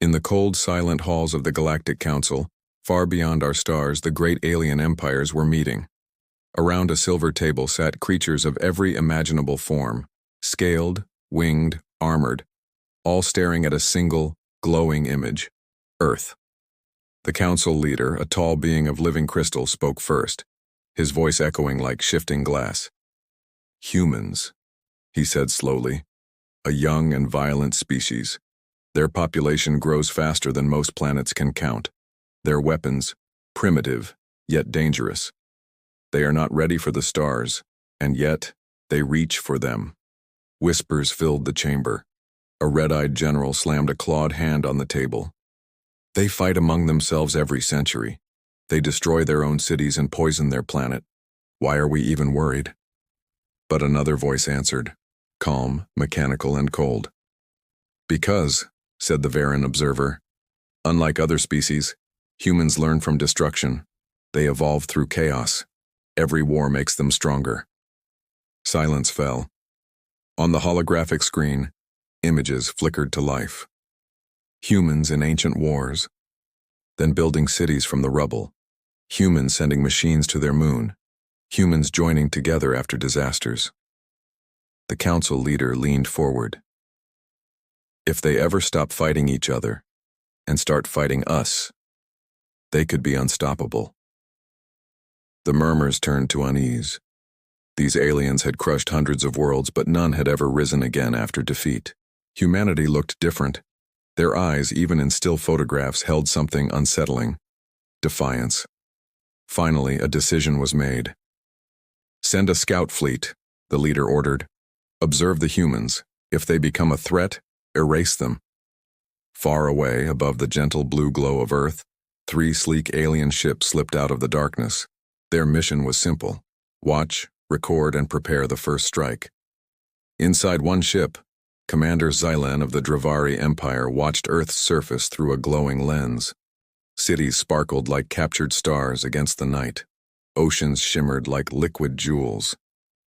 In the cold, silent halls of the Galactic Council, far beyond our stars, the great alien empires were meeting. Around a silver table sat creatures of every imaginable form, scaled, winged, armored, all staring at a single, glowing image: Earth. The council leader, a tall being of living crystal, spoke first, his voice echoing like shifting glass. "Humans," he said slowly, "a young and violent species. Their population grows faster than most planets can count. Their weapons, primitive, yet dangerous. They are not ready for the stars, and yet they reach for them." Whispers filled the chamber. A red-eyed general slammed a clawed hand on the table. "They fight among themselves every century. They destroy their own cities and poison their planet. Why are we even worried?" But another voice answered, calm, mechanical, and cold. "Because," said the Varan observer, "unlike other species, humans learn from destruction. They evolve through chaos. Every war makes them stronger." Silence fell. On the holographic screen, images flickered to life. Humans in ancient wars, then building cities from the rubble. Humans sending machines to their moon. Humans joining together after disasters. The council leader leaned forward. "If they ever stop fighting each other and start fighting us, they could be unstoppable." The murmurs turned to unease. These aliens had crushed hundreds of worlds, but none had ever risen again after defeat. Humanity looked different. Their eyes, even in still photographs, held something unsettling: defiance. Finally, a decision was made. "Send a scout fleet," the leader ordered. "Observe the humans. If they become a threat, erase them." Far away, above the gentle blue glow of Earth, 3 sleek alien ships slipped out of the darkness. Their mission was simple: watch, record, and prepare the first strike. Inside one ship, Commander Xylan of the Dravari Empire watched Earth's surface through a glowing lens. Cities sparkled like captured stars against the night. Oceans shimmered like liquid jewels.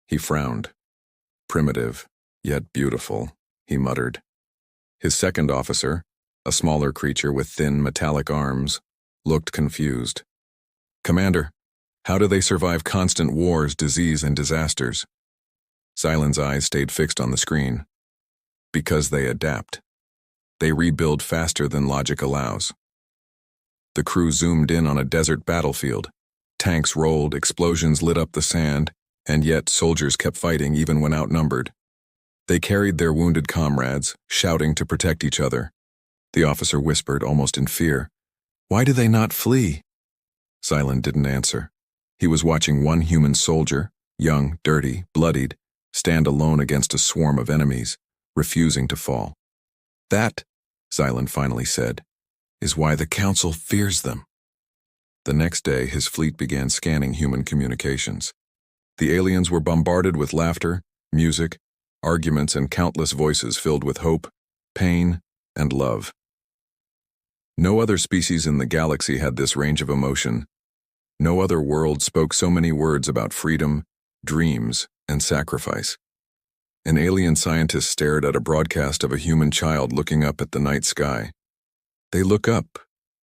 He frowned. "Primitive, yet beautiful," he muttered. His second officer, a smaller creature with thin, metallic arms, looked confused. "Commander, how do they survive constant wars, disease, and disasters?" Xylan's eyes stayed fixed on the screen. "Because they adapt. They rebuild faster than logic allows." The crew zoomed in on a desert battlefield. Tanks rolled, explosions lit up the sand, and yet soldiers kept fighting even when outnumbered. They carried their wounded comrades, shouting to protect each other. The officer whispered, almost in fear, "Why do they not flee?" Xylan didn't answer. He was watching one human soldier, young, dirty, bloodied, stand alone against a swarm of enemies, refusing to fall. "That," Xylan finally said, "is why the Council fears them." The next day, his fleet began scanning human communications. The aliens were bombarded with laughter, music, arguments, and countless voices filled with hope, pain, and love. No other species in the galaxy had this range of emotion. No other world spoke so many words about freedom, dreams, and sacrifice. An alien scientist stared at a broadcast of a human child looking up at the night sky. "They look up,"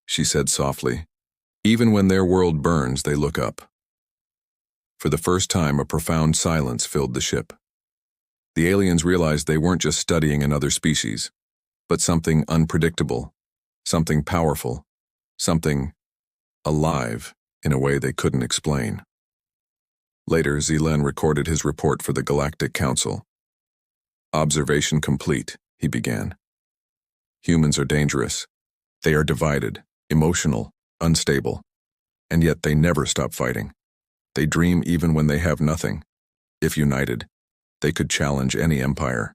she said softly. "Even when their world burns, they look up." For the first time, a profound silence filled the ship. The aliens realized they weren't just studying another species, but something unpredictable, something powerful, something alive in a way they couldn't explain. Later, Xylan recorded his report for the Galactic Council. "Observation complete," he began. "Humans are dangerous. They are divided, emotional, unstable, and yet they never stop fighting. They dream even when they have nothing. If united, they could challenge any empire."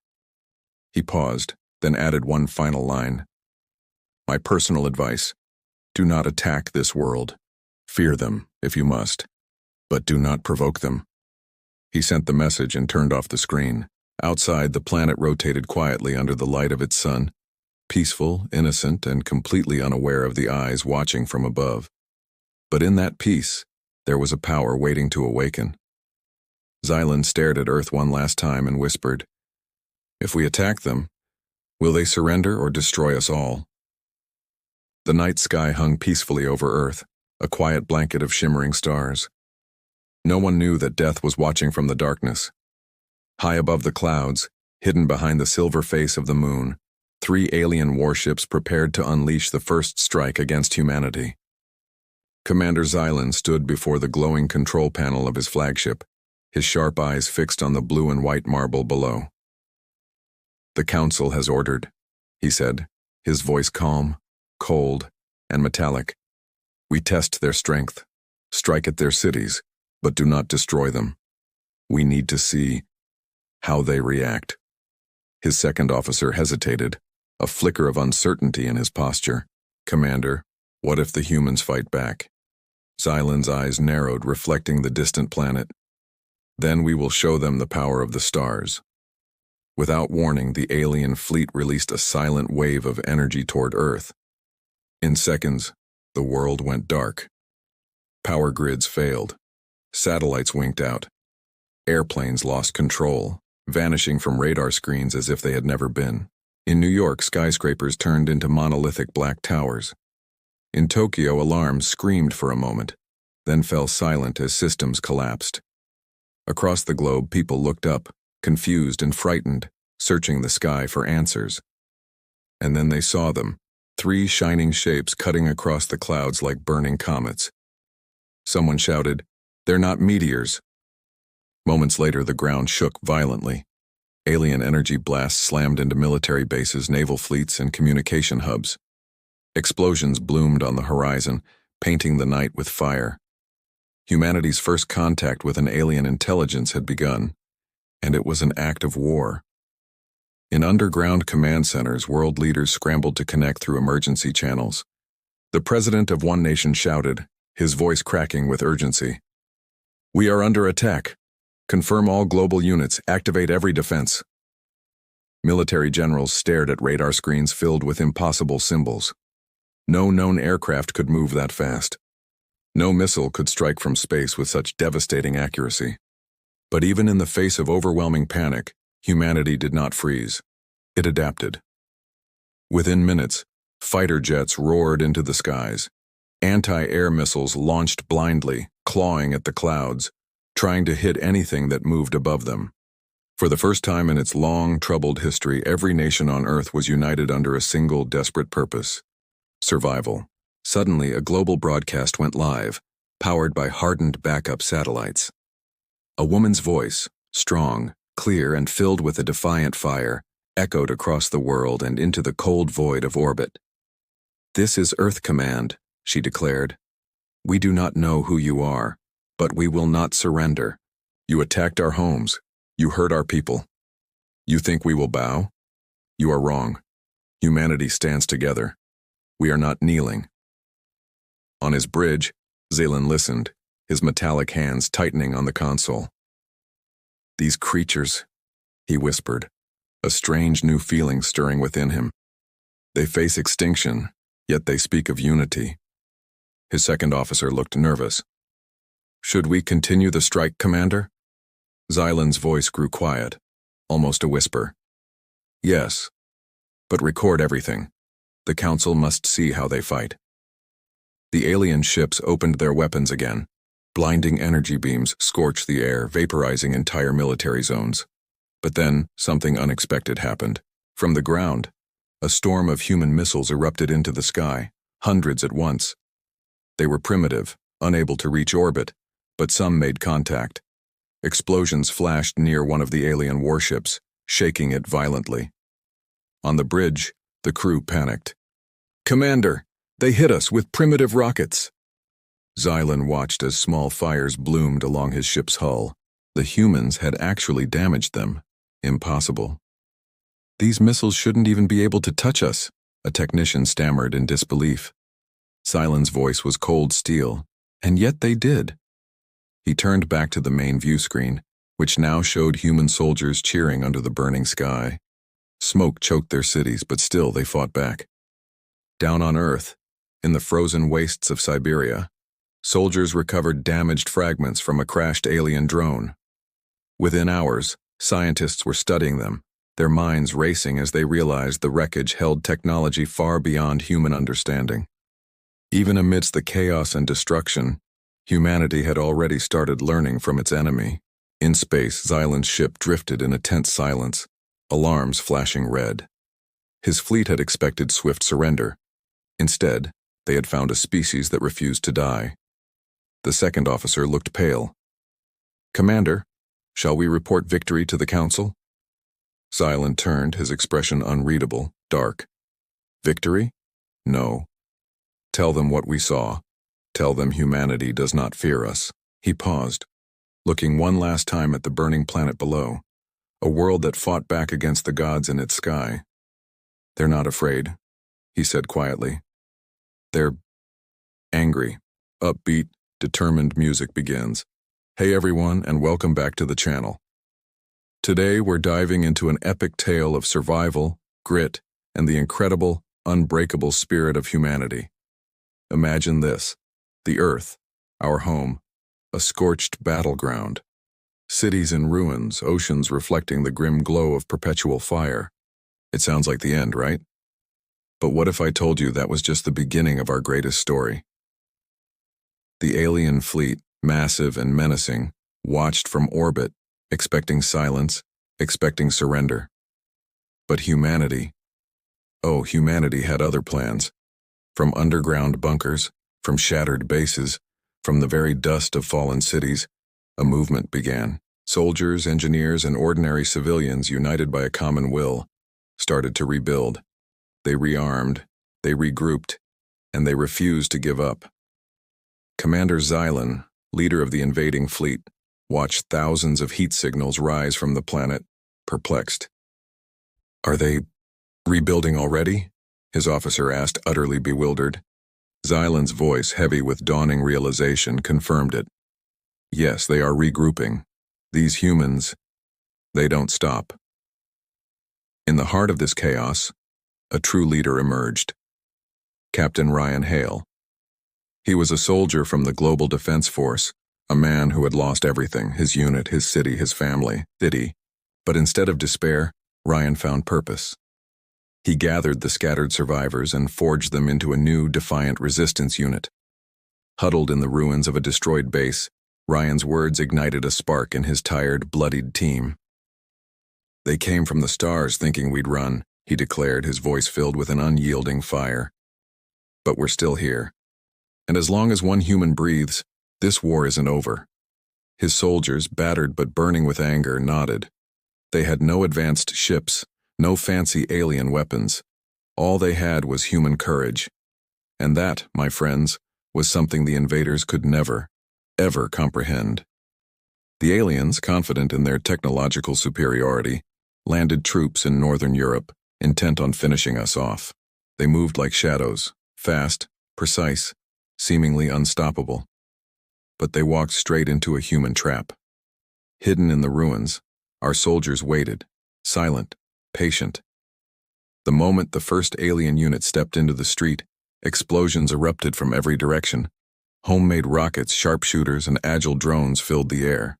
He paused, then added one final line. "My personal advice: do not attack this world. Fear them, if you must, but do not provoke them." He sent the message and turned off the screen. Outside, the planet rotated quietly under the light of its sun, peaceful, innocent, and completely unaware of the eyes watching from above. But in that peace, there was a power waiting to awaken. Xylan stared at Earth one last time and whispered, "If we attack them, will they surrender or destroy us all?" The night sky hung peacefully over Earth, a quiet blanket of shimmering stars. No one knew that death was watching from the darkness. High above the clouds, hidden behind the silver face of the moon, 3 alien warships prepared to unleash the first strike against humanity. Commander Xylan stood before the glowing control panel of his flagship, his sharp eyes fixed on the blue and white marble below. "The Council has ordered," he said, his voice calm, cold, and metallic. "We test their strength, strike at their cities, but do not destroy them. We need to see how they react." His second officer hesitated, a flicker of uncertainty in his posture. "Commander, what if the humans fight back?" Xylan's eyes narrowed, reflecting the distant planet. "Then we will show them the power of the stars." Without warning, the alien fleet released a silent wave of energy toward Earth. In seconds, the world went dark. Power grids failed. Satellites winked out. Airplanes lost control, vanishing from radar screens as if they had never been. In New York, skyscrapers turned into monolithic black towers. In Tokyo, alarms screamed for a moment, then fell silent as systems collapsed. Across the globe, people looked up, confused and frightened, searching the sky for answers. And then they saw them, 3 shining shapes cutting across the clouds like burning comets. Someone shouted, "They're not meteors." Moments later, the ground shook violently. Alien energy blasts slammed into military bases, naval fleets, and communication hubs. Explosions bloomed on the horizon, painting the night with fire. Humanity's first contact with an alien intelligence had begun, and it was an act of war. In underground command centers, world leaders scrambled to connect through emergency channels. The president of one nation shouted, his voice cracking with urgency, "We are under attack. Confirm all global units, activate every defense." Military generals stared at radar screens filled with impossible symbols. No known aircraft could move that fast. No missile could strike from space with such devastating accuracy. But even in the face of overwhelming panic, humanity did not freeze. It adapted. Within minutes, fighter jets roared into the skies. Anti-air missiles launched blindly, clawing at the clouds, trying to hit anything that moved above them. For the first time in its long, troubled history, every nation on Earth was united under a single desperate purpose: survival. Suddenly, a global broadcast went live, powered by hardened backup satellites. A woman's voice, strong, clear, and filled with a defiant fire, echoed across the world and into the cold void of orbit. "This is Earth Command," she declared. "We do not know who you are, but we will not surrender. You attacked our homes. You hurt our people. You think we will bow? You are wrong. Humanity stands together. We are not kneeling." On his bridge, Xylan listened, his metallic hands tightening on the console. "These creatures," he whispered, a strange new feeling stirring within him. "They face extinction, yet they speak of unity." His second officer looked nervous. "Should we continue the strike, Commander?" Xylan's voice grew quiet, almost a whisper. "Yes, but record everything. The Council must see how they fight." The alien ships opened their weapons again. Blinding energy beams scorched the air, vaporizing entire military zones. But then, something unexpected happened. From the ground, a storm of human missiles erupted into the sky, hundreds at once. They were primitive, unable to reach orbit, but some made contact. Explosions flashed near one of the alien warships, shaking it violently. On the bridge, the crew panicked. "Commander, they hit us with primitive rockets." Xylan watched as small fires bloomed along his ship's hull. The humans had actually damaged them. Impossible. "These missiles shouldn't even be able to touch us," a technician stammered in disbelief. Xylan's voice was cold steel, and yet they did. He turned back to the main view screen, which now showed human soldiers cheering under the burning sky. Smoke choked their cities, but still they fought back. Down on Earth, in the frozen wastes of Siberia, soldiers recovered damaged fragments from a crashed alien drone. Within hours, scientists were studying them, their minds racing as they realized the wreckage held technology far beyond human understanding. Even amidst the chaos and destruction, humanity had already started learning from its enemy. In space, Xylan's ship drifted in a tense silence, alarms flashing red. His fleet had expected swift surrender. Instead, they had found a species that refused to die. The second officer looked pale. "Commander, shall we report victory to the Council?" Xylan turned, his expression unreadable, dark. "Victory? No. Tell them what we saw. Tell them humanity does not fear us." He paused, looking one last time at the burning planet below, a world that fought back against the gods in its sky. "They're not afraid," he said quietly. "They're angry." Upbeat, determined music begins. Hey everyone, and welcome back to the channel. Today we're diving into an epic tale of survival, grit, and the incredible, unbreakable spirit of humanity. Imagine this: the Earth, our home, a scorched battleground. Cities in ruins, oceans reflecting the grim glow of perpetual fire. It sounds like the end, right? But what if I told you that was just the beginning of our greatest story? The alien fleet, massive and menacing, watched from orbit, expecting silence, expecting surrender. But humanity had other plans. From underground bunkers, from shattered bases, from the very dust of fallen cities, a movement began. Soldiers, engineers, and ordinary civilians, united by a common will, started to rebuild. They rearmed, they regrouped, and they refused to give up. Commander Xylan, leader of the invading fleet, watched thousands of heat signals rise from the planet, perplexed. "Are they rebuilding already?" his officer asked, utterly bewildered. Xylan's voice, heavy with dawning realization, confirmed it. "Yes, they are regrouping. These humans, they don't stop." In the heart of this chaos, a true leader emerged. Captain Ryan Hale. He was a soldier from the Global Defense Force, a man who had lost everything: his unit, his city, his family. But instead of despair, Ryan found purpose. He gathered the scattered survivors and forged them into a new, defiant resistance unit. Huddled in the ruins of a destroyed base, Ryan's words ignited a spark in his tired, bloodied team. "They came from the stars thinking we'd run," he declared, his voice filled with an unyielding fire. "But we're still here. And as long as one human breathes, this war isn't over." His soldiers, battered but burning with anger, nodded. They had no advanced ships, no fancy alien weapons. All they had was human courage. And that, my friends, was something the invaders could never, ever comprehend. The aliens, confident in their technological superiority, landed troops in northern Europe, intent on finishing us off. They moved like shadows, fast, precise, seemingly unstoppable. But they walked straight into a human trap. Hidden in the ruins, our soldiers waited, silent, patient. The moment the first alien unit stepped into the street, explosions erupted from every direction. Homemade rockets, sharpshooters, and agile drones filled the air.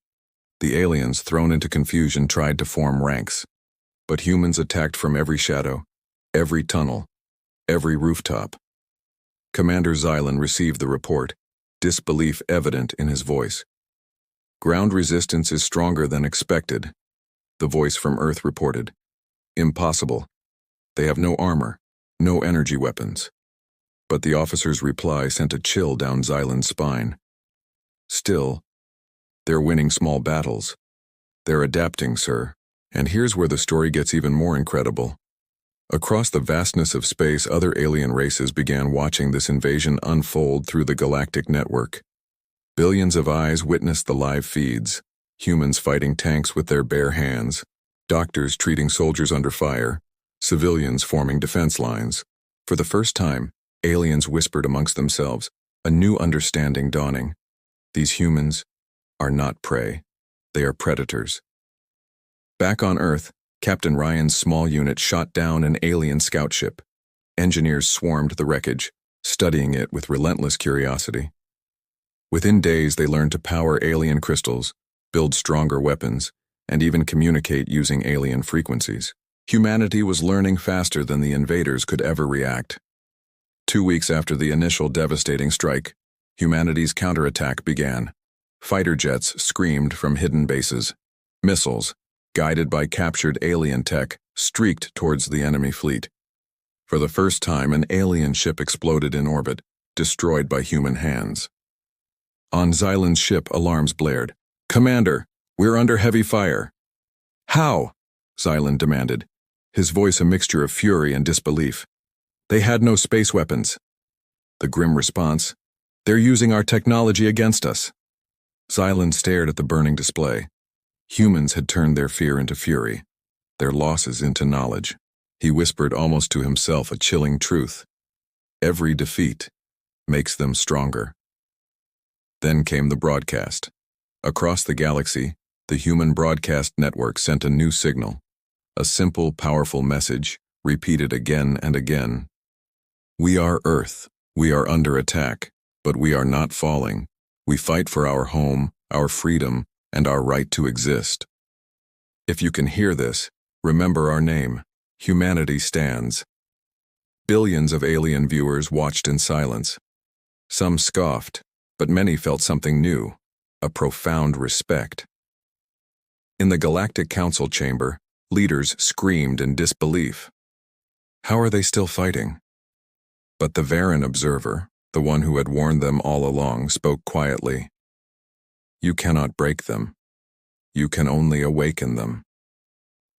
The aliens, thrown into confusion, tried to form ranks. But humans attacked from every shadow, every tunnel, every rooftop. Commander Xylan received the report, disbelief evident in his voice. "Ground resistance is stronger than expected," the voice from Earth reported. "Impossible. They have no armor, no energy weapons." But the officer's reply sent a chill down Xylan's spine. "Still, they're winning small battles. They're adapting, sir." And here's where the story gets even more incredible. Across the vastness of space, other alien races began watching this invasion unfold through the galactic network. Billions of eyes witnessed the live feeds, humans fighting tanks with their bare hands, doctors treating soldiers under fire, civilians forming defense lines. For the first time, aliens whispered amongst themselves, a new understanding dawning. These humans are not prey. They are predators. Back on Earth, Captain Ryan's small unit shot down an alien scout ship. Engineers swarmed the wreckage, studying it with relentless curiosity. Within days, they learned to power alien crystals, build stronger weapons, and even communicate using alien frequencies. Humanity was learning faster than the invaders could ever react. 2 weeks after the initial devastating strike, humanity's counterattack began. Fighter jets screamed from hidden bases. Missiles, guided by captured alien tech, streaked towards the enemy fleet. For the first time, an alien ship exploded in orbit, destroyed by human hands. On Xylan's ship, alarms blared. "Commander, we're under heavy fire." "How?" Xylan demanded, his voice a mixture of fury and disbelief. "They had no space weapons." The grim response, "They're using our technology against us." Xylan stared at the burning display. Humans had turned their fear into fury, their losses into knowledge. He whispered almost to himself a chilling truth. Every defeat makes them stronger. Then came the broadcast. Across the galaxy, the human broadcast network sent a new signal. A simple, powerful message, repeated again and again. "We are Earth. We are under attack, but we are not falling. We fight for our home, our freedom, and our right to exist. If you can hear this, remember our name. Humanity stands." Billions of alien viewers watched in silence. Some scoffed, but many felt something new, a profound respect. In the Galactic Council chamber, leaders screamed in disbelief. How are they still fighting? But the Varan observer, the one who had warned them all along, spoke quietly. "You cannot break them. You can only awaken them."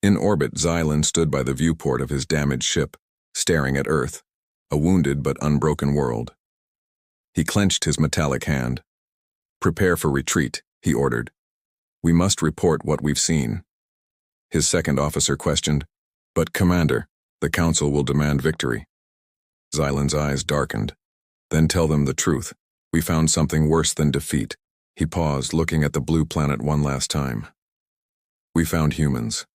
In orbit, Xylan stood by the viewport of his damaged ship, staring at Earth, a wounded but unbroken world. He clenched his metallic hand. "Prepare for retreat," he ordered. "We must report what we've seen." His second officer questioned, "But Commander, the Council will demand victory." Xylan's eyes darkened. "Then tell them the truth. We found something worse than defeat." He paused, looking at the blue planet one last time. "We found humans."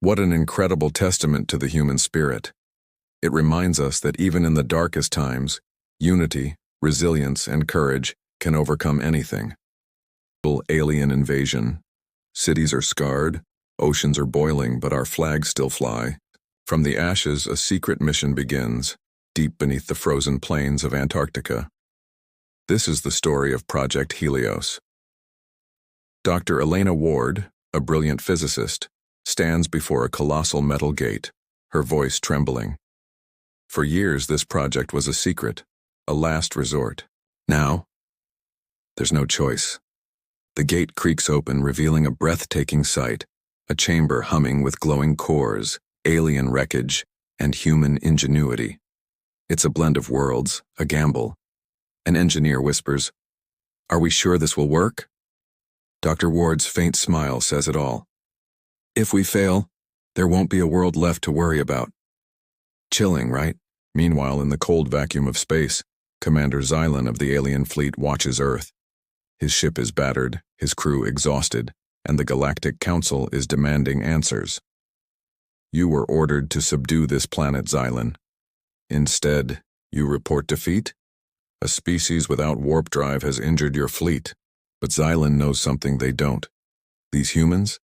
What an incredible testament to the human spirit. It reminds us that even in the darkest times, unity, resilience, and courage can overcome anything. Alien invasion. Cities are scarred, oceans are boiling, but our flags still fly. From the ashes, a secret mission begins, deep beneath the frozen plains of Antarctica. This is the story of Project Helios. Dr. Elena Ward, a brilliant physicist, stands before a colossal metal gate, her voice trembling. For years, this project was a secret, a last resort. Now, there's no choice. The gate creaks open, revealing a breathtaking sight, a chamber humming with glowing cores, alien wreckage, and human ingenuity. It's a blend of worlds, a gamble. An engineer whispers, "Are we sure this will work?" Dr. Ward's faint smile says it all. "If we fail, there won't be a world left to worry about." Chilling, right? Meanwhile, in the cold vacuum of space, Commander Xylan of the alien fleet watches Earth. His ship is battered, his crew exhausted, and the Galactic Council is demanding answers. "You were ordered to subdue this planet, Xylan. Instead, you report defeat? A species without warp drive has injured your fleet, but Xylan knows something they don't. These humans?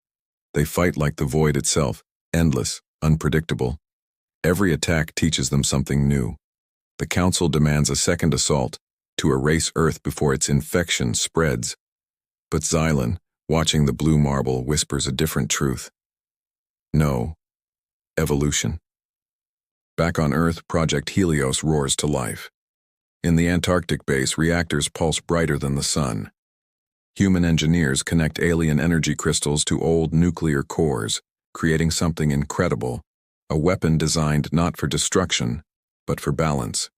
They fight like the void itself, endless, unpredictable. Every attack teaches them something new. The Council demands a second assault to erase Earth before its infection spreads. But Xylan, watching the blue marble, whispers a different truth. No. Evolution. Back on Earth, Project Helios roars to life. In the Antarctic base, reactors pulse brighter than the sun. Human engineers connect alien energy crystals to old nuclear cores, creating something incredible, a weapon designed not for destruction, but for balance.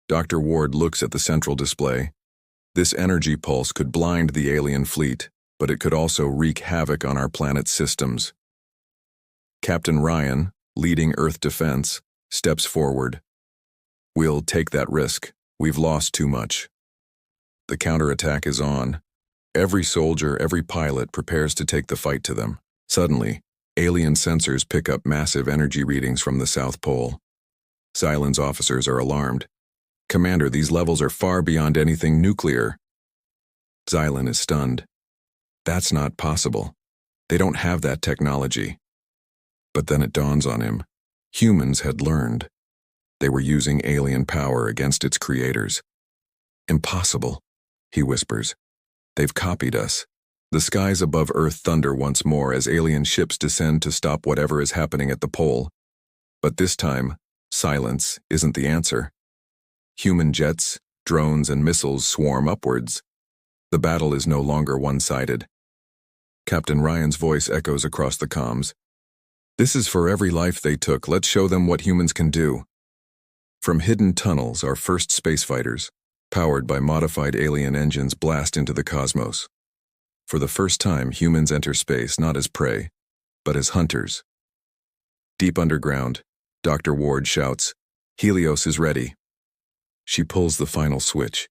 Dr. Ward looks at the central display. This energy pulse could blind the alien fleet, but it could also wreak havoc on our planet's systems. Captain Ryan, leading Earth defense, steps forward. "We'll take that risk. We've lost too much." The counterattack is on. Every soldier, every pilot prepares to take the fight to them. Suddenly, alien sensors pick up massive energy readings from the South Pole. Xylan's officers are alarmed. "Commander, these levels are far beyond anything nuclear." Xylan is stunned. That's not possible. They don't have that technology. But then it dawns on him. Humans had learned. They were using alien power against its creators. "Impossible," he whispers. "They've copied us." The skies above Earth thunder once more as alien ships descend to stop whatever is happening at the pole. But this time, silence isn't the answer. Human jets, drones, and missiles swarm upwards. The battle is no longer one-sided. Captain Ryan's voice echoes across the comms. "This is for every life they took. Let's show them what humans can do." From hidden tunnels, our first space fighters, powered by modified alien engines, blast into the cosmos. For the first time, humans enter space not as prey, but as hunters. Deep underground, Dr. Ward shouts, "Helios is ready." She pulls the final switch.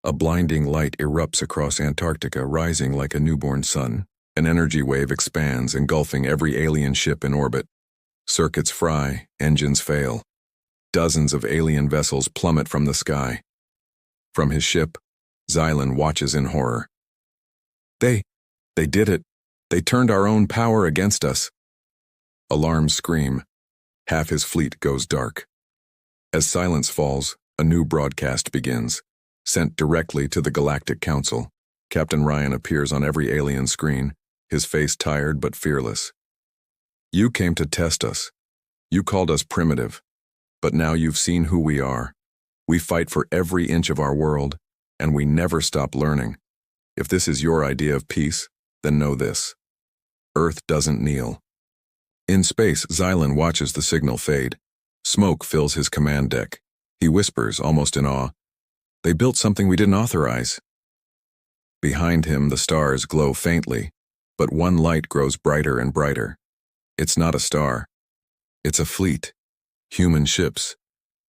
A blinding light erupts across Antarctica, rising like a newborn sun. An energy wave expands, engulfing every alien ship in orbit. Circuits fry, engines fail. Dozens of alien vessels plummet from the sky. From his ship, Xylan watches in horror. They did it. They turned our own power against us." Alarms scream. Half his fleet goes dark. As silence falls, a new broadcast begins, sent directly to the Galactic Council. Captain Ryan appears on every alien screen, his face tired but fearless. "You came to test us. You called us primitive. But now you've seen who we are. We fight for every inch of our world, and we never stop learning. If this is your idea of peace, then know this: Earth doesn't kneel." In space, Xylan watches the signal fade. Smoke fills his command deck. He whispers, almost in awe, "They built something we didn't authorize." Behind him, the stars glow faintly, but one light grows brighter and brighter. It's not a star. It's a fleet. Human ships.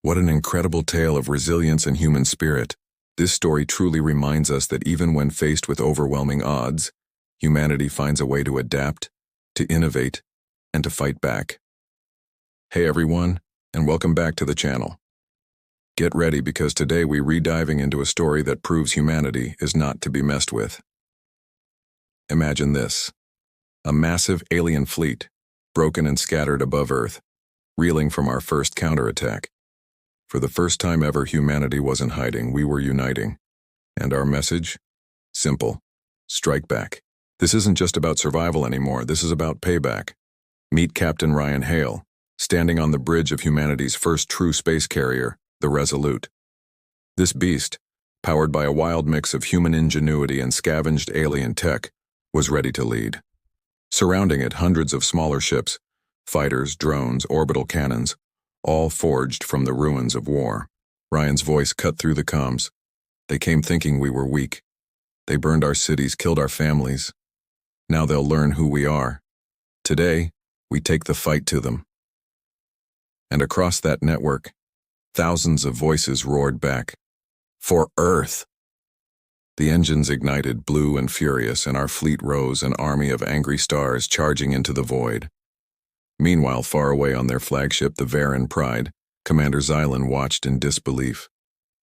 What an incredible tale of resilience and human spirit. This story truly reminds us that even when faced with overwhelming odds, humanity finds a way to adapt, to innovate, and to fight back. Hey everyone, and welcome back to the channel. Get ready, because today we're re-diving into a story that proves humanity is not to be messed with. Imagine this: a massive alien fleet, broken and scattered above Earth, reeling from our first counterattack. For the first time ever, humanity wasn't hiding, we were uniting. And our message? Simple: strike back. This isn't just about survival anymore, this is about payback. Meet Captain Ryan Hale, standing on the bridge of humanity's first true space carrier, the Resolute. This beast, powered by a wild mix of human ingenuity and scavenged alien tech, was ready to lead. Surrounding it, hundreds of smaller ships, fighters, drones, orbital cannons, all forged from the ruins of war. Ryan's voice cut through the comms. "They came thinking we were weak. They burned our cities, killed our families. Now they'll learn who we are. Today, we take the fight to them." And across that network, thousands of voices roared back, "For Earth!" The engines ignited, blue and furious, and our fleet rose, an army of angry stars charging into the void. Meanwhile, far away on their flagship, the Varan Pride, Commander Xylan watched in disbelief.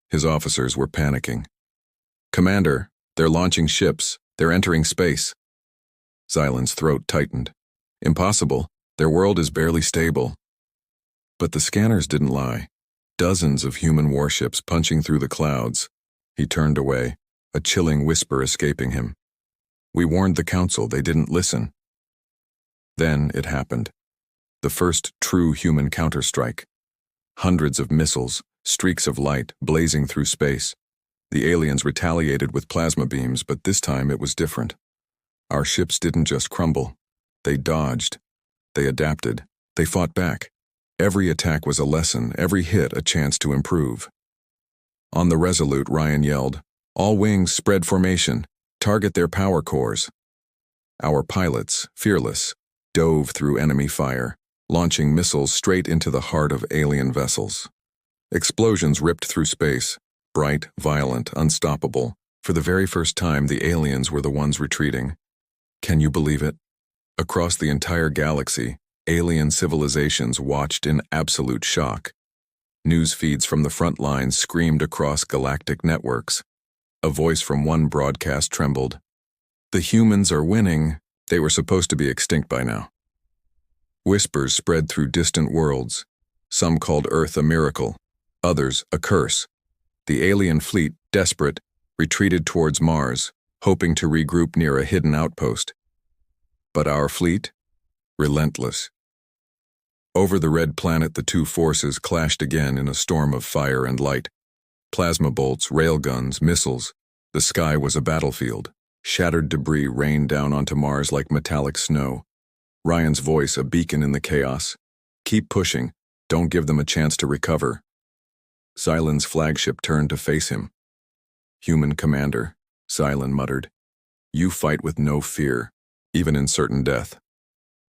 His officers were panicking. "Commander, they're launching ships. They're entering space." Xylan's throat tightened. "Impossible. Their world is barely stable." But the scanners didn't lie. Dozens of human warships punching through the clouds. He turned away, a chilling whisper escaping him. "We warned the Council. They didn't listen." Then it happened. The first true human counterstrike. Hundreds of missiles, streaks of light, blazing through space. The aliens retaliated with plasma beams, but this time it was different. Our ships didn't just crumble. They dodged. They adapted. They fought back. Every attack was a lesson, every hit a chance to improve. On the Resolute, Ryan yelled, "All wings, spread formation. Target their power cores." Our pilots, fearless, dove through enemy fire, launching missiles straight into the heart of alien vessels. Explosions ripped through space, bright, violent, unstoppable. For the very first time, the aliens were the ones retreating. Can you believe it? Across the entire galaxy, alien civilizations watched in absolute shock. News feeds from the front lines screamed across galactic networks. A voice from one broadcast trembled. "The humans are winning. They were supposed to be extinct by now." Whispers spread through distant worlds. Some called Earth a miracle, others a curse. The alien fleet, desperate, retreated towards Mars, hoping to regroup near a hidden outpost. But our fleet? Relentless. Over the red planet, the two forces clashed again in a storm of fire and light. Plasma bolts, railguns, missiles. The sky was a battlefield. Shattered debris rained down onto Mars like metallic snow. Ryan's voice a beacon in the chaos. Keep pushing. Don't give them a chance to recover. Xylan's flagship turned to face him. Human commander, Xylan muttered. You fight with no fear, even in certain death.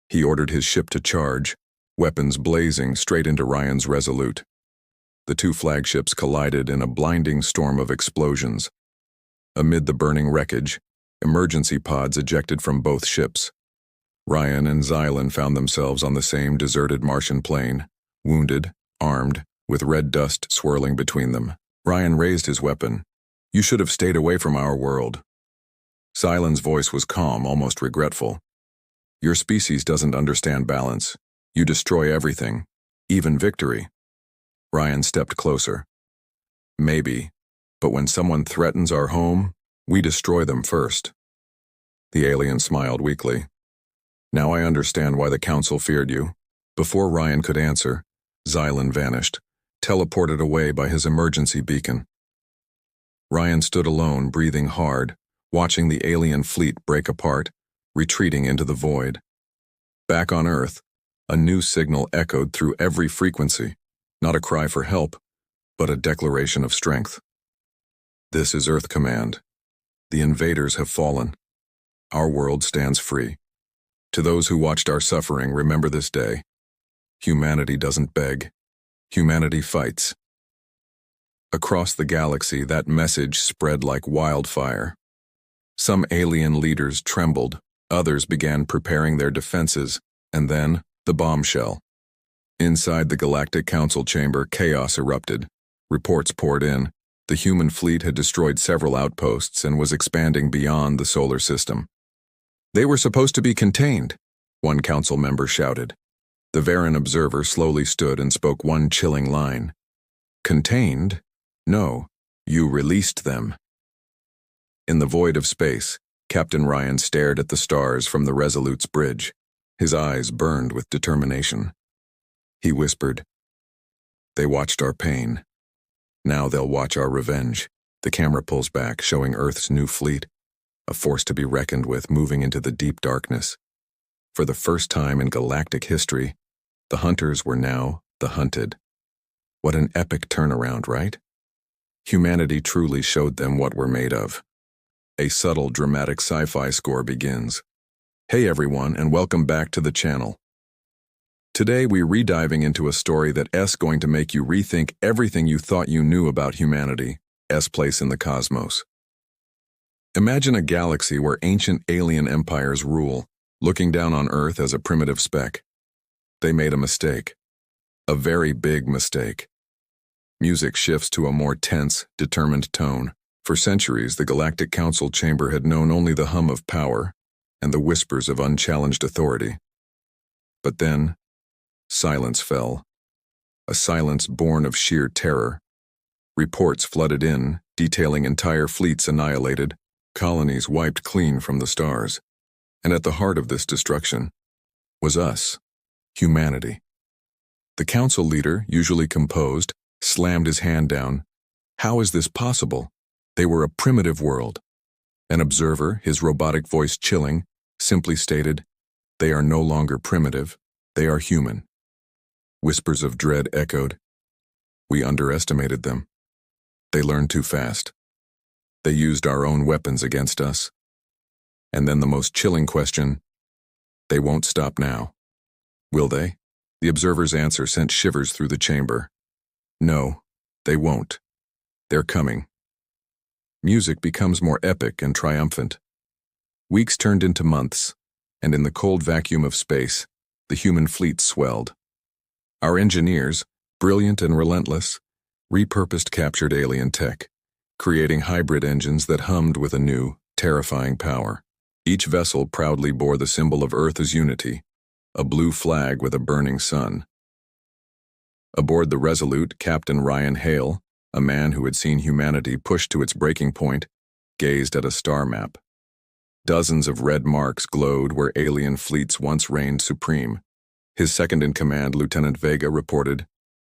He ordered his ship to charge, weapons blazing straight into Ryan's Resolute. The two flagships collided in a blinding storm of explosions. Amid the burning wreckage, emergency pods ejected from both ships. Ryan and Xylan found themselves on the same deserted Martian plain, wounded, armed, with red dust swirling between them. Ryan raised his weapon. You should have stayed away from our world. Xylan's voice was calm, almost regretful. Your species doesn't understand balance. You destroy everything, even victory. Ryan stepped closer. Maybe, but when someone threatens our home, we destroy them first. The alien smiled weakly. Now I understand why the Council feared you. Before Ryan could answer, Xylan vanished, teleported away by his emergency beacon. Ryan stood alone, breathing hard, watching the alien fleet break apart, retreating into the void. Back on Earth, a new signal echoed through every frequency, not a cry for help, but a declaration of strength. This is Earth Command. The invaders have fallen. Our world stands free. To those who watched our suffering, remember this day. Humanity doesn't beg. Humanity fights. Across the galaxy, that message spread like wildfire. Some alien leaders trembled, others began preparing their defenses, and then, the bombshell. Inside the Galactic Council chamber, chaos erupted. Reports poured in. The human fleet had destroyed several outposts and was expanding beyond the solar system. They were supposed to be contained, one council member shouted. The Varan observer slowly stood and spoke one chilling line. Contained? No, you released them. In the void of space, Captain Ryan stared at the stars from the Resolute's bridge. His eyes burned with determination. He whispered, They watched our pain. Now they'll watch our revenge. The camera pulls back, showing Earth's new fleet, a force to be reckoned with moving into the deep darkness. For the first time in galactic history, the hunters were now the hunted. What an epic turnaround, right? Humanity truly showed them what we're made of. A subtle, dramatic sci-fi score begins. Hey everyone, and welcome back to the channel. Today we're rediving into a story that's going to make you rethink everything you thought you knew about humanity's place in the cosmos. Imagine a galaxy where ancient alien empires rule, looking down on Earth as a primitive speck. They made a mistake. A very big mistake. Music shifts to a more tense, determined tone. For centuries, the Galactic Council chamber had known only the hum of power and the whispers of unchallenged authority. But then, silence fell. A silence born of sheer terror. Reports flooded in, detailing entire fleets annihilated, colonies wiped clean from the stars. And at the heart of this destruction was us, humanity. The council leader, usually composed, slammed his hand down. How is this possible? They were a primitive world. An observer, his robotic voice chilling, simply stated, They are no longer primitive, they are human. Whispers of dread echoed. We underestimated them. They learned too fast. They used our own weapons against us. And then the most chilling question, they won't stop now. Will they? The observer's answer sent shivers through the chamber. No, they won't. They're coming. Music becomes more epic and triumphant. Weeks turned into months, and in the cold vacuum of space, the human fleet swelled. Our engineers, brilliant and relentless, repurposed captured alien tech, creating hybrid engines that hummed with a new, terrifying power. Each vessel proudly bore the symbol of Earth's unity, a blue flag with a burning sun. Aboard the Resolute, Captain Ryan Hale, a man who had seen humanity pushed to its breaking point, gazed at a star map. Dozens of red marks glowed where alien fleets once reigned supreme. His second-in-command, Lieutenant Vega, reported,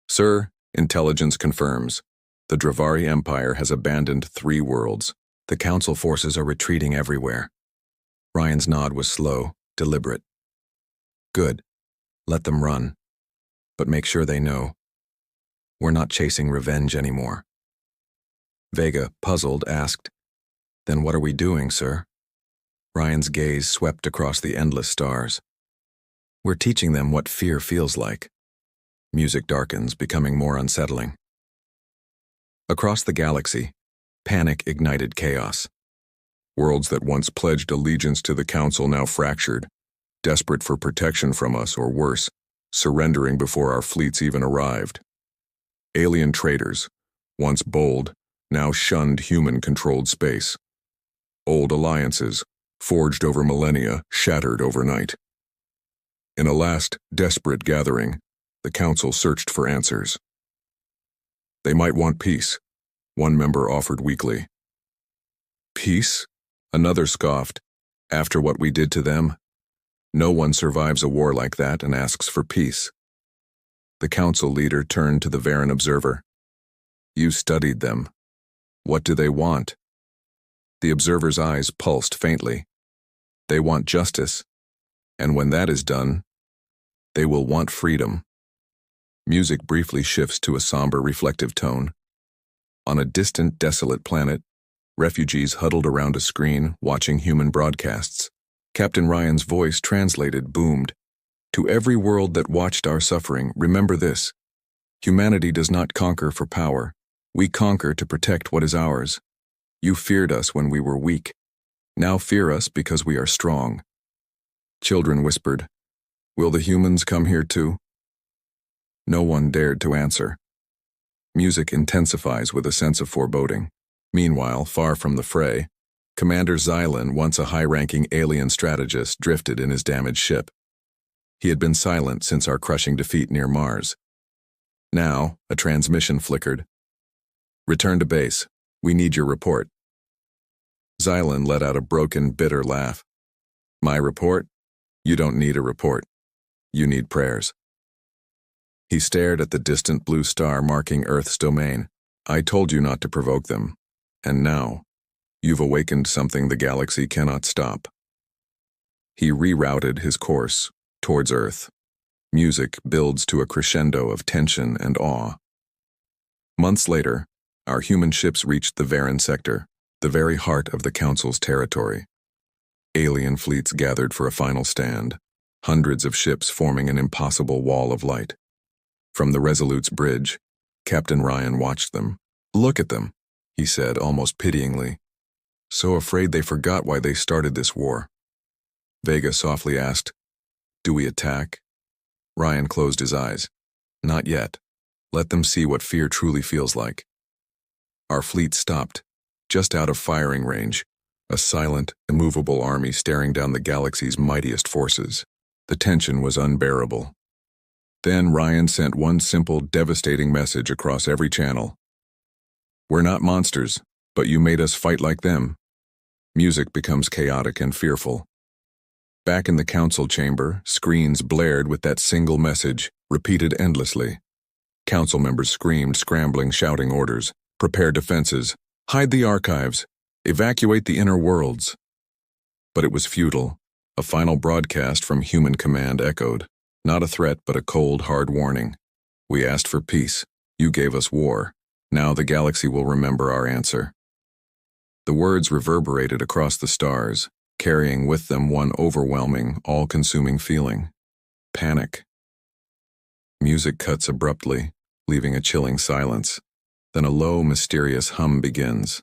"Sir, intelligence confirms. The Dravari Empire has abandoned 3 worlds. The Council forces are retreating everywhere." Ryan's nod was slow, deliberate. "Good. Let them run. But make sure they know. We're not chasing revenge anymore." Vega, puzzled, asked, "Then what are we doing, sir?" Ryan's gaze swept across the endless stars. "We're teaching them what fear feels like." Music darkens, becoming more unsettling. Across the galaxy, panic ignited chaos. Worlds that once pledged allegiance to the Council now fractured, desperate for protection from us or worse, surrendering before our fleets even arrived. Alien traders, once bold, now shunned human-controlled space. Old alliances, forged over millennia, shattered overnight. In a last, desperate gathering, the Council searched for answers. "They might want peace," one member offered weakly. "Peace?" Another scoffed. "After what we did to them? No one survives a war like that and asks for peace." The Council leader turned to the Varan observer. "You studied them. What do they want?" The observer's eyes pulsed faintly. "They want justice, and when that is done, they will want freedom." Music briefly shifts to a somber, reflective tone. On a distant, desolate planet, refugees huddled around a screen, watching human broadcasts. Captain Ryan's voice, translated, boomed. "To every world that watched our suffering, remember this. Humanity does not conquer for power. We conquer to protect what is ours. You feared us when we were weak. Now fear us because we are strong." Children whispered, "Will the humans come here too?" No one dared to answer. Music intensifies with a sense of foreboding. Meanwhile, far from the fray, Commander Xylan, once a high-ranking alien strategist, drifted in his damaged ship. He had been silent since our crushing defeat near Mars. Now, a transmission flickered. "Return to base. We need your report." Xylan let out a broken, bitter laugh. "My report? You don't need a report. You need prayers." He stared at the distant blue star marking Earth's domain. "I told you not to provoke them. And now, you've awakened something the galaxy cannot stop." He rerouted his course towards Earth. Music builds to a crescendo of tension and awe. Months later, our human ships reached the Varan sector, the very heart of the Council's territory. Alien fleets gathered for a final stand, hundreds of ships forming an impossible wall of light. From the Resolute's bridge, Captain Ryan watched them. "Look at them," he said, almost pityingly. "So afraid they forgot why they started this war." Vega softly asked, "Do we attack?" Ryan closed his eyes. "Not yet. Let them see what fear truly feels like." Our fleet stopped, just out of firing range, a silent, immovable army staring down the galaxy's mightiest forces. The tension was unbearable. Then Ryan sent one simple, devastating message across every channel. "We're not monsters, but you made us fight like them." Music becomes chaotic and fearful. Back in the Council chamber, screens blared with that single message, repeated endlessly. Council members screamed, scrambling, shouting orders. "Prepare defenses. Hide the archives. Evacuate the inner worlds." But it was futile. A final broadcast from Human Command echoed. Not a threat, but a cold, hard warning. "We asked for peace. You gave us war. Now the galaxy will remember our answer." The words reverberated across the stars, carrying with them one overwhelming, all-consuming feeling: panic. Music cuts abruptly, leaving a chilling silence. Then a low, mysterious hum begins.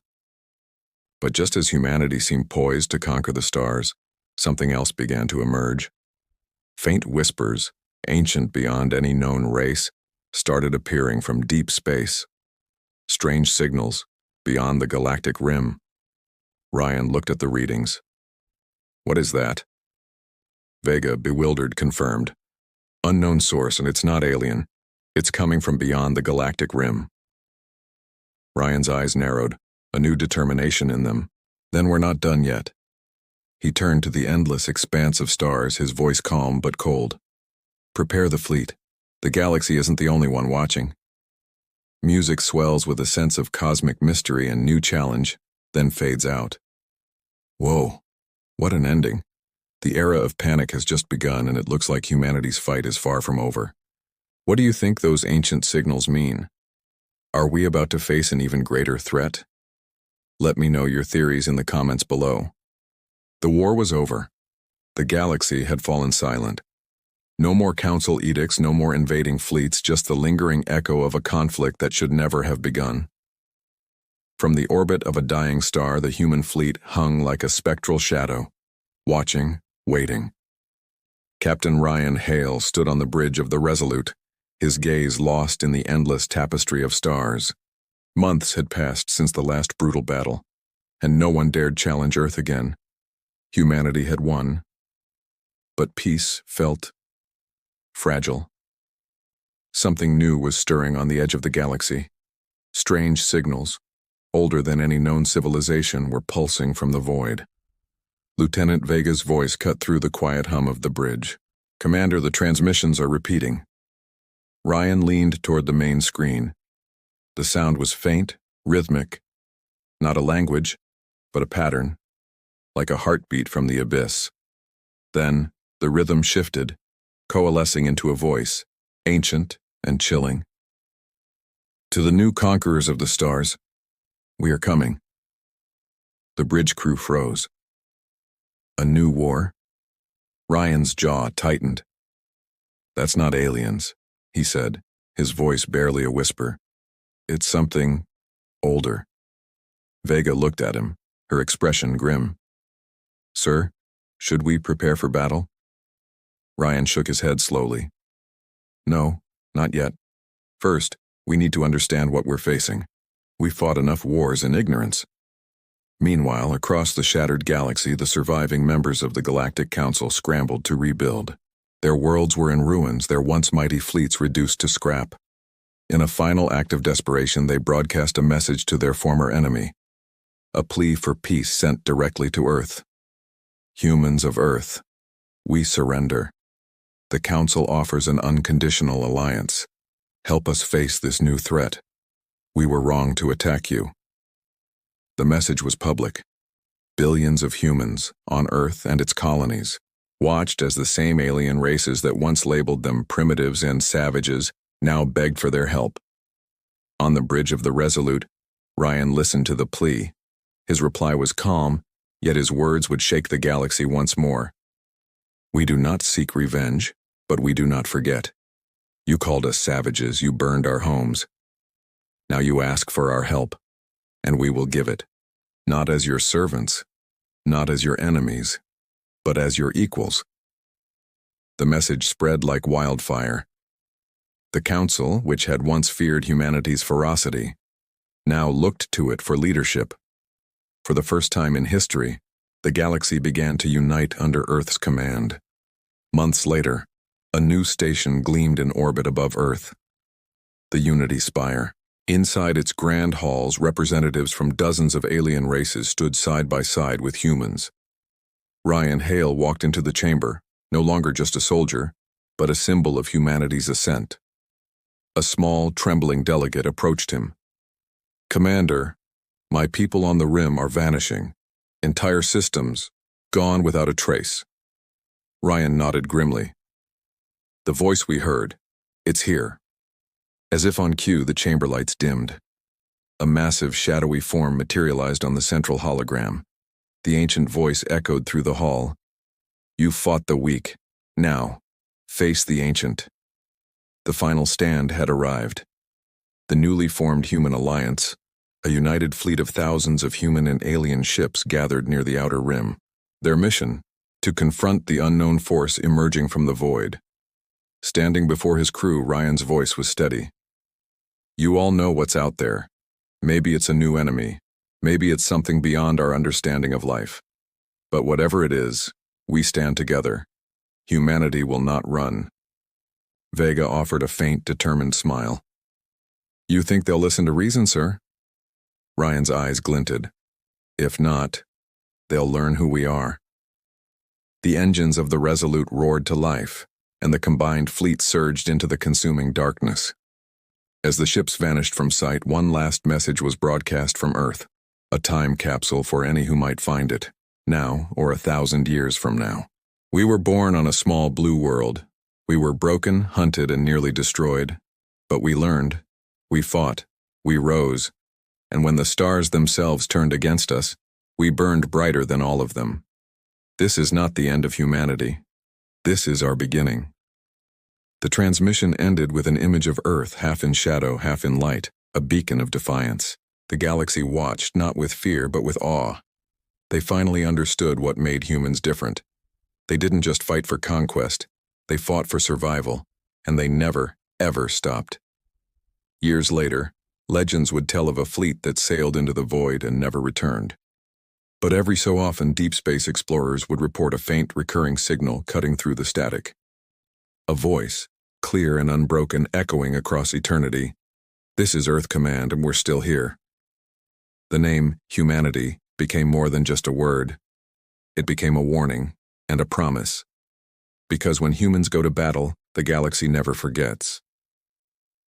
But just as humanity seemed poised to conquer the stars, something else began to emerge. Faint whispers, ancient beyond any known race, started appearing from deep space. Strange signals, beyond the galactic rim. Ryan looked at the readings. "What is that?" Vega, bewildered, confirmed. "Unknown source, and it's not alien. It's coming from beyond the galactic rim. Ryan's eyes narrowed, a new determination in them. Then we're not done yet. He turned to the endless expanse of stars, his voice calm but cold. Prepare the fleet. The galaxy isn't the only one watching. Music swells with a sense of cosmic mystery and new challenge, then fades out. Whoa, what an ending. The era of panic has just begun, and it looks like humanity's fight is far from over. What do you think those ancient signals mean? Are we about to face an even greater threat? Let me know your theories in the comments below. The war was over. The galaxy had fallen silent. No more council edicts, no more invading fleets, just the lingering echo of a conflict that should never have begun. From the orbit of a dying star, the human fleet hung like a spectral shadow, watching, waiting. Captain Ryan Hale stood on the bridge of the Resolute, his gaze lost in the endless tapestry of stars. Months had passed since the last brutal battle, and no one dared challenge Earth again. Humanity had won, but peace felt fragile. Something new was stirring on the edge of the galaxy. Strange signals, older than any known civilization, were pulsing from the void. Lieutenant Vega's voice cut through the quiet hum of the bridge. Commander, the transmissions are repeating. Ryan leaned toward the main screen. The sound was faint, rhythmic. Not a language, but a pattern, like a heartbeat from the abyss. Then, the rhythm shifted, coalescing into a voice, ancient and chilling. To the new conquerors of the stars, we are coming. The bridge crew froze. A new war? Ryan's jaw tightened. That's not aliens, he said, his voice barely a whisper. It's something older. Vega looked at him, her expression grim. Sir, should we prepare for battle? Ryan shook his head slowly. No, not yet. First, we need to understand what we're facing. We fought enough wars in ignorance. Meanwhile, across the shattered galaxy, the surviving members of the Galactic Council scrambled to rebuild. Their worlds were in ruins, their once mighty fleets reduced to scrap. In a final act of desperation, they broadcast a message to their former enemy. A plea for peace sent directly to Earth. Humans of Earth, we surrender. The Council offers an unconditional alliance. Help us face this new threat. We were wrong to attack you. The message was public. Billions of humans, on Earth and its colonies, watched as the same alien races that once labeled them primitives and savages now begged for their help. On the bridge of the Resolute, Ryan listened to the plea. His reply was calm, yet his words would shake the galaxy once more. We do not seek revenge, but we do not forget. You called us savages, you burned our homes. Now you ask for our help, and we will give it. Not as your servants, not as your enemies, but as your equals. The message spread like wildfire. The Council, which had once feared humanity's ferocity, now looked to it for leadership. For the first time in history, the galaxy began to unite under Earth's command. Months later, a new station gleamed in orbit above Earth. The Unity Spire. Inside its grand halls, representatives from dozens of alien races stood side by side with humans. Ryan Hale walked into the chamber, no longer just a soldier, but a symbol of humanity's ascent. A small, trembling delegate approached him. Commander, my people on the rim are vanishing. Entire systems, gone without a trace. Ryan nodded grimly. The voice we heard, it's here. As if on cue, the chamber lights dimmed. A massive, shadowy form materialized on the central hologram. The ancient voice echoed through the hall. You fought the weak. Now, face the ancient. The final stand had arrived. The newly formed human alliance, a united fleet of thousands of human and alien ships gathered near the outer rim. Their mission, to confront the unknown force emerging from the void. Standing before his crew, Ryan's voice was steady. You all know what's out there. Maybe it's a new enemy. Maybe it's something beyond our understanding of life. But whatever it is, we stand together. Humanity will not run. Vega offered a faint, determined smile. You think they'll listen to reason, sir? Ryan's eyes glinted. If not, they'll learn who we are. The engines of the Resolute roared to life, and the combined fleet surged into the consuming darkness. As the ships vanished from sight, one last message was broadcast from Earth, a time capsule for any who might find it, now or 1,000 years from now. We were born on a small blue world. We were broken, hunted, and nearly destroyed. But we learned, we fought, we rose, and when the stars themselves turned against us, we burned brighter than all of them. This is not the end of humanity. This is our beginning. The transmission ended with an image of Earth, half in shadow, half in light, a beacon of defiance. The galaxy watched, not with fear, but with awe. They finally understood what made humans different. They didn't just fight for conquest, they fought for survival, and they never, ever stopped. Years later, legends would tell of a fleet that sailed into the void and never returned. But every so often, deep space explorers would report a faint, recurring signal cutting through the static. A voice, clear and unbroken, echoing across eternity. This is Earth Command, and we're still here. The name, humanity, became more than just a word. It became a warning and a promise. Because when humans go to battle, the galaxy never forgets.